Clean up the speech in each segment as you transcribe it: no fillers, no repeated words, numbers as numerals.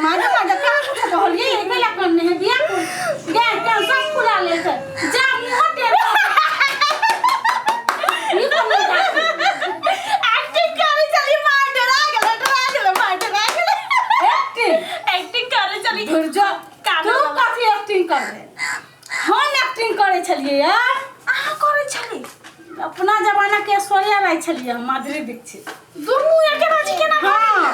मारे मारे का कुछ कहलिए एकला करने है बिया गे का सब फुला ले जा मुंह टेल ये कौन एक्टिंग करे चली मार डरा गेले एक्टिंग करे चली घर जो तू काफी एक्टिंग कर रहे हम एक्टिंग करे छलिए यार आ करे छली अपना जमाना के ऐश्वर्या राय छलिए माधुरी दीक्षित दुनू एके बाजी के ना हां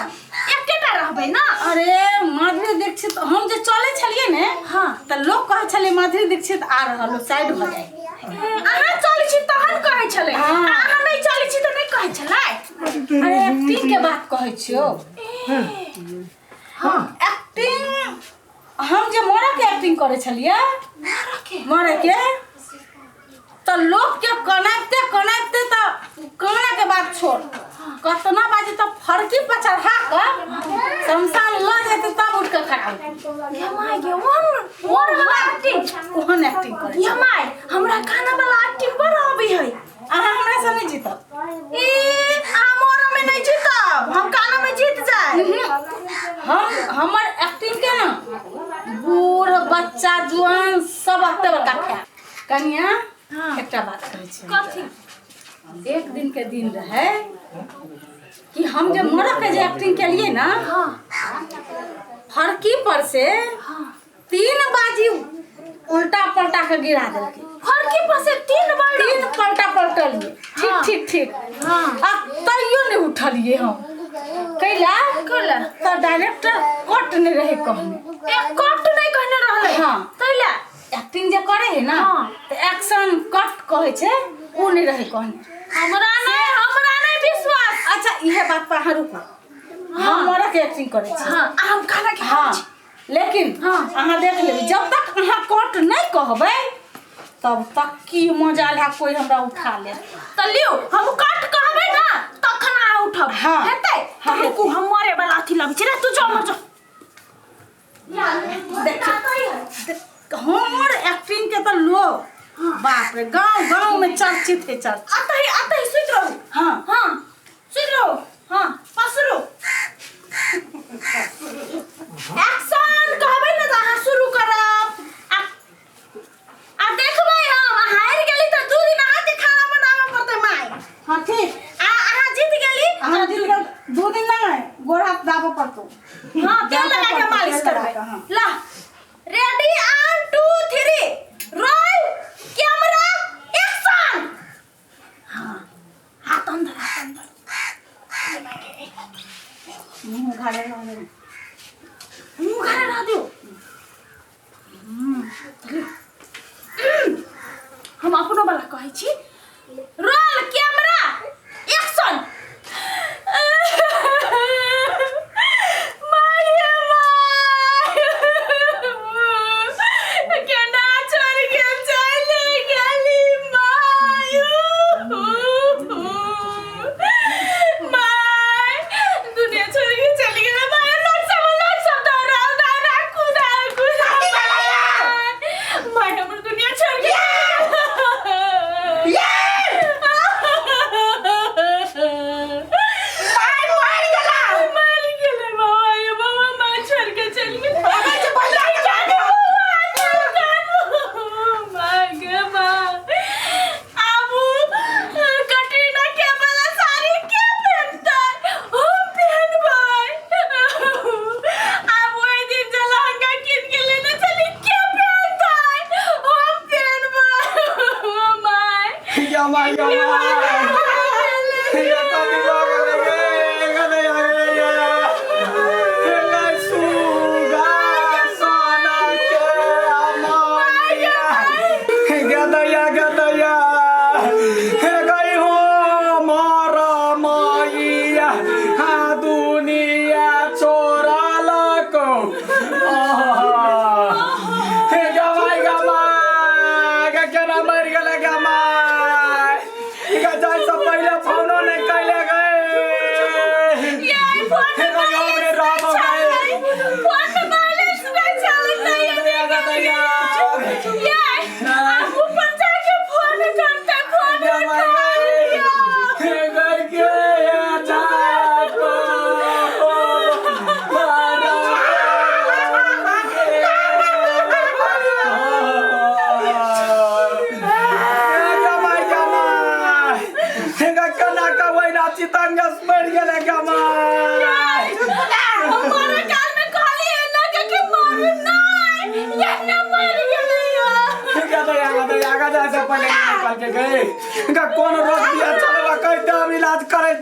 एकेटा रहबे ना अरे माधुरी दीक्षित हम जे चले छलिए ने हां त लोग कहे छले माधुरी दीक्षित आ रहल साइड हो जाए आहा चली छी तहन कहे छले आहा नहीं चली छी त नहीं कहे छले अरे एक्टिंग के बात कहे छियो हां एक्टिंग हम जे मोरा के एक्टिंग करे छलिए मोरा के तो लोग के कनाते त कहना के बात छोड़ कतना बाजी तो फरकी पर चढ़ा कर शमशान ल जेते तब उठ के खड़ा ये माय गे वन एक्टिंग कोन एक्टिंग करे ये माय हमरा खाना वाला एक्टिंग पर आबी है आहा हमरा से नहीं जीत ई आ मोरा में नहीं जीत हम खाना में जीत जाए हम हमर एक्टिंग के ना बूढ़ बच्चा जवान सब आते बता खा कन्या एकटा बात कहै छी कथि एक दिन के दिन रहे कि हम जे मोरा के जे एक्टिंग के लिए ना फरकी पर से 3 बाजी उल्टा पलटा के गिरा देलके फरकी पर से 3 पलटा पलटलिए ठीक अब तइयो नहीं उठलिए हम कैला तो डायरेक्टर कट नहीं रहे कहने एक कट नहीं कहने रहले हां कैला एक्टिंग जे करे है ना तो एक्शन कट कहे छे उ नहीं रहे कहने हमरा नहीं विश्वास अच्छा इहे बात पर हां रुको हम मोरा के एक्टिंग करे छी हां हम खाना के हां लेकिन अहाँ देख लेबे जब तक अहाँ कट नहीं कहबे तब तक की मजा ला कोई हमरा उठा ले त लियो हम कट कहबे ना तखन आ उठब हेतै रुकू हम मरे वाला अथी लब छी रे तू जो मर जा देख हमर एक्टिंग के त लोग बाप रे गांव में चर्चित है आतही सुत रहो हां सुत रहो हां पसरो एक्शन कहबे ना त अहाँ शुरू करब आ देखबै हम हार गेली त 2 दिन हाथ खाना बनावे पड़ते माय हां ठीक अहाँ जीत गेली 2 दिन ना गोड़ हाथ दाबो पड़तो हां तेल लगा के मालिश करबै ला रेडी 1 2 3 रोल कैमरा एक्शन हां हाथ अंदर मुंह घाले रह दियो हम अपनो वाला कहै छी रोल कैमरा एक्शन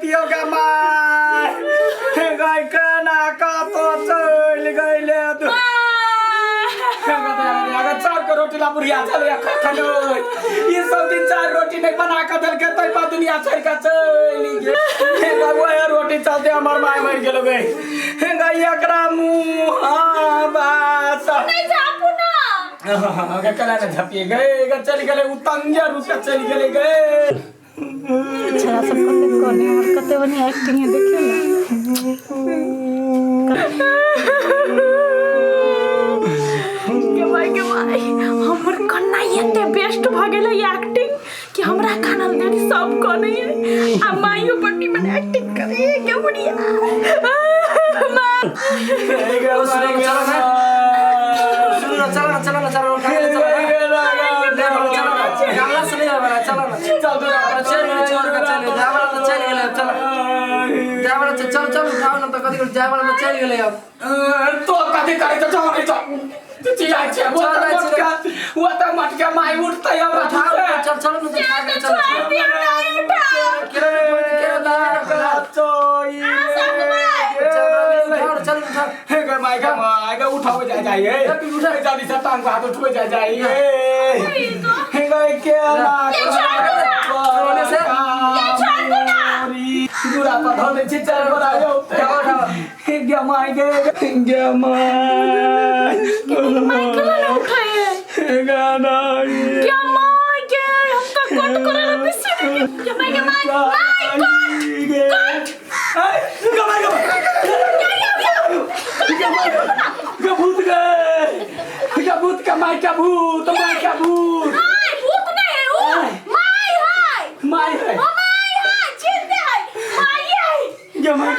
दियो का माय गई के ना का तो चल गइले तू अगर 4 को रोटी ला बुढ़िया चलो या खलो ये सब दिन 4 रोटी नहीं बना के दल के तई पा दुनिया छोड़ के चली गे वो रोटी चलते हमर माय मर गेलो गई गई एकरा मुंह बस नहीं जापू ना अगर कला ना झपिए गए चल गए उतंगिया रूप से चल गए अच्छा सब कोने और कते बनी एक्टिंग है देखियो ना के भाई हमर कन्ना एते बेस्ट भागेला एक्टिंग कि हमरा खाना देनी सब कोने आ माइयो पट्टी में एक्टिंग करे क्या बढ़िया तो कथी करे तो जाओ नहीं तो चिया छे वो तो मटका माई उठता है हमरा चल चल चल माई उठाओ जा जाइए जल्दी से टांग हाथ उठो जा जाइए गए के दूरा पर धर दे चल बड़ा जाओ गया माई गे माई कला ने उठाए गाना क्या माई के हम तो कट करे ना पीछे क्या माई के माई भूत का माई का भूत माई का भूत भूत नहीं है वो माई है माई है माई है जिंदा है माई है ये माई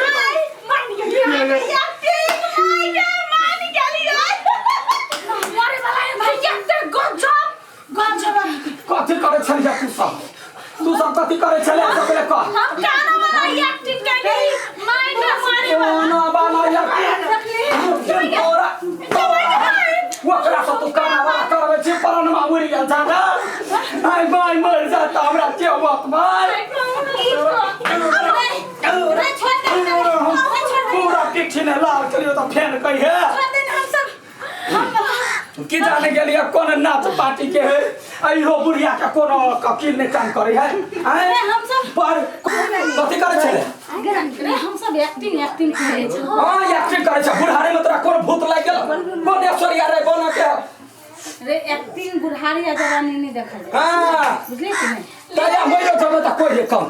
कथी करे छलिया तू सब कथी करे छलिया सबले कह हम गाना वाला एक्टिंग कैली माई का मारी ना बाना ओरा वकरा सब तू गाना वाला करबे छी परन मा उड़ी गेल था ना आई माई मर जाता हमरा के मत मार पूरा किछने लाल करियो त फैन कहि है कि जाने के लिए कौन नाच पार्टी के है अइहो बुढ़िया का कौन ककील ने काम करे है हम सब पर कथी करे छले हम सब एक्टिंग करे छ हां एक्टिंग करे छ बुढ़ारे में तोरा कौन भूत लाग गेल कौन ऐश्वर्या रे बना के रे एक्टिंग बुढ़ारी आ जवानी नहीं देखा जाए हां बुझले कि नहीं तया मेरो जब त कोई काम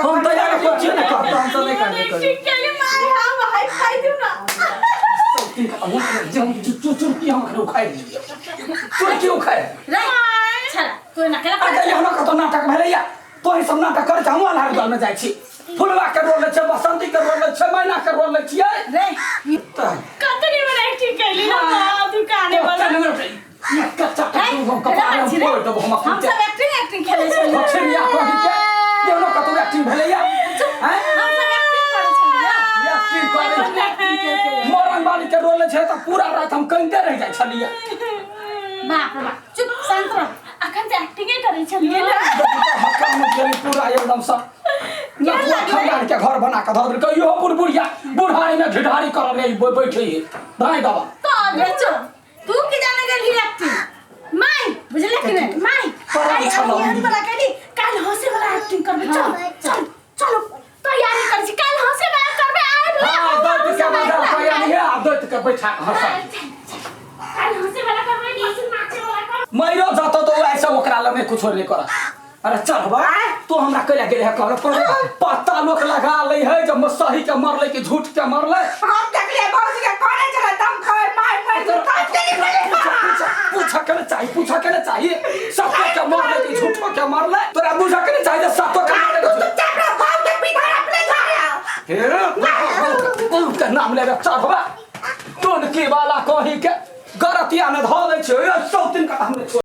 हम तया के कुछ नहीं करते हम सब नहीं करते ठीक के लिए मार हम हाई खाई दू ना चुर की हम खाई चुर क्यों खाए रे छला तो ना केला अरे यहाँ का तो नाटक भैया तो ही सब नाटक करे हम अलग दल में जाई छी फुलवा के रोल छ बसंती के रोल छ मैना के रोल छियै रे कतरी में एक्टिंग कैली ना दुकाने वाला कच्चा हम सब एक्टिंग खेले छी छलिया को के देवनो का तो एक्टिंग भैया हैं हम सब एक्टिंग करे मोरन वाली के रोल छै त पूरा रात हम कइते रह जाय छलिया बाप रे बाप चुप शांत रह अखन से एक्टिंग करे छलिए ना हक्का में गेली पूरा एकदम सब ना खंडार के घर बना के धर के यो बुढ़िया बुढ़ारी में ढिढारी कर रे बैठी दाई दबा तो बेचो तू की जाने गेली एक्टिंग माई बुझले कि नहीं माई यहाँ पर आके काल हंसे वाला एक्टिंग करबे चल चल चलो तैयारी कर छी काल हंसे वाला करबे आइ हां दैत के मजा तैयारी है आ दैत के बैठा हंसा काल हंसे वाला करबे नाचे वाला कर मैरो जातो तो ऐसा ओकरा लगे कुछ नहीं कर अरे चल बा तू हमरा कइला गेले है कर पत्ता लोक लगा ले है जब सही के मरले कि झूठ के मरले हम देखले बाबूजी के कोने जगह दम खाए मार पूछा के चाहिए सब के मरले कि झूठ के मरले तोरा बुझा के चाहिए सब के मरले तू चपरा भाव के पीछे अपने जा रहा हे के नाम ले चल बा तू की वाला कहि के गरतिया में धो दे छै 100 दिन का हमने